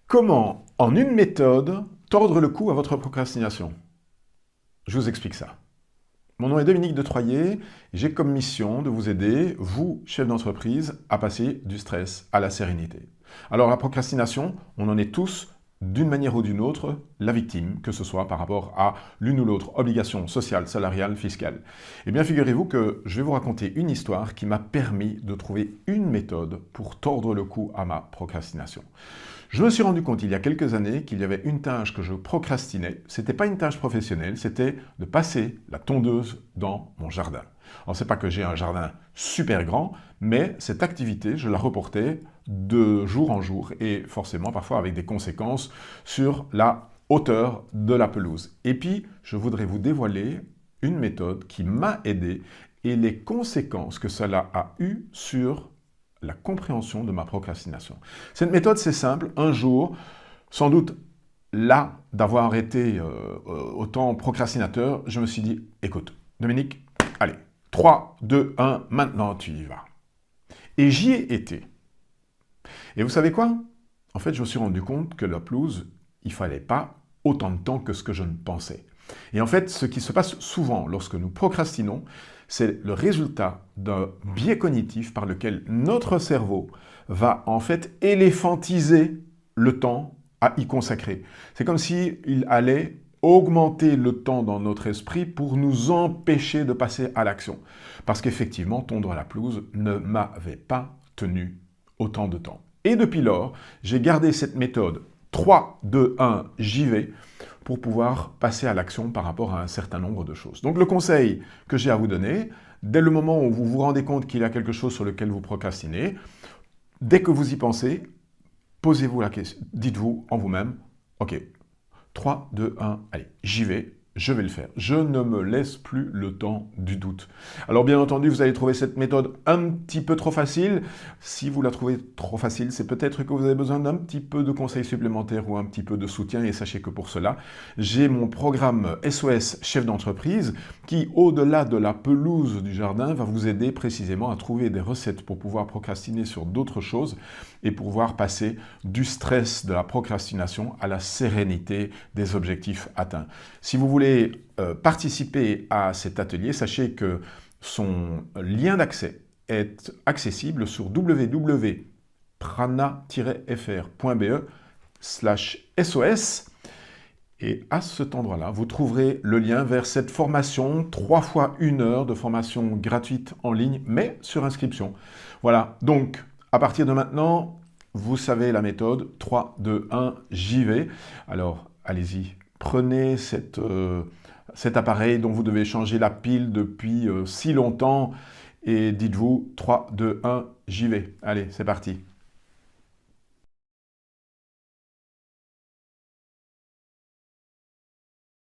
Comment, en une méthode, tordre le cou à votre procrastination? Je vous explique ça. Mon nom est Dominique de Troyer et j'ai comme mission de vous aider, vous, chef d'entreprise, à passer du stress à la sérénité. Alors la procrastination, on en est tous, d'une manière ou d'une autre, la victime, que ce soit par rapport à l'une ou l'autre obligation sociale, salariale, fiscale. Eh bien, figurez-vous que je vais vous raconter une histoire qui m'a permis de trouver une méthode pour tordre le cou à ma procrastination. Je me suis rendu compte il y a quelques années qu'il y avait une tâche que je procrastinais. Ce n'était pas une tâche professionnelle, c'était de passer la tondeuse dans mon jardin. Alors, c'est pas que j'ai un jardin super grand, mais cette activité, je la reportais de jour en jour et forcément parfois avec des conséquences sur la hauteur de la pelouse. Et puis, je voudrais vous dévoiler une méthode qui m'a aidé et les conséquences que cela a eu sur la compréhension de ma procrastination. Cette méthode, c'est simple. Un jour, sans doute là d'avoir été autant procrastinateur, je me suis dit, écoute, Dominique, allez, 3, 2, 1, maintenant tu y vas. Et j'y ai été. Et vous savez quoi? En fait, je me suis rendu compte que la pelouse, il ne fallait pas autant de temps que ce que je ne pensais. Et en fait, ce qui se passe souvent lorsque nous procrastinons, c'est le résultat d'un biais cognitif par lequel notre cerveau va en fait éléphantiser le temps à y consacrer. C'est comme s'il allait augmenter le temps dans notre esprit pour nous empêcher de passer à l'action. Parce qu'effectivement, tondre la pelouse ne m'avait pas tenu autant de temps. Et depuis lors, j'ai gardé cette méthode 3, 2, 1, j'y vais, pour pouvoir passer à l'action par rapport à un certain nombre de choses. Donc le conseil que j'ai à vous donner, dès le moment où vous vous rendez compte qu'il y a quelque chose sur lequel vous procrastinez, dès que vous y pensez, posez-vous la question, dites-vous en vous-même, ok, 3, 2, 1, allez, j'y vais, je vais le faire. Je ne me laisse plus le temps du doute. Alors bien entendu, vous allez trouver cette méthode un petit peu trop facile. Si vous la trouvez trop facile, c'est peut-être que vous avez besoin d'un petit peu de conseils supplémentaires ou un petit peu de soutien. Et sachez que pour cela, j'ai mon programme SOS Chef d'entreprise qui, au-delà de la pelouse du jardin, va vous aider précisément à trouver des recettes pour pouvoir procrastiner sur d'autres choses et pouvoir passer du stress de la procrastination à la sérénité des objectifs atteints. Si vous voulez participer à cet atelier, sachez que son lien d'accès est accessible sur www.prana-fr.be/SOS et à cet endroit-là, vous trouverez le lien vers cette formation 3 fois 1 heure de formation gratuite en ligne, mais sur inscription. Voilà, donc à partir de maintenant, vous savez la méthode 3, 2, 1, j'y vais. Alors allez-y. Prenez cet appareil dont vous devez changer la pile depuis si longtemps et dites-vous 3, 2, 1, j'y vais. Allez, c'est parti.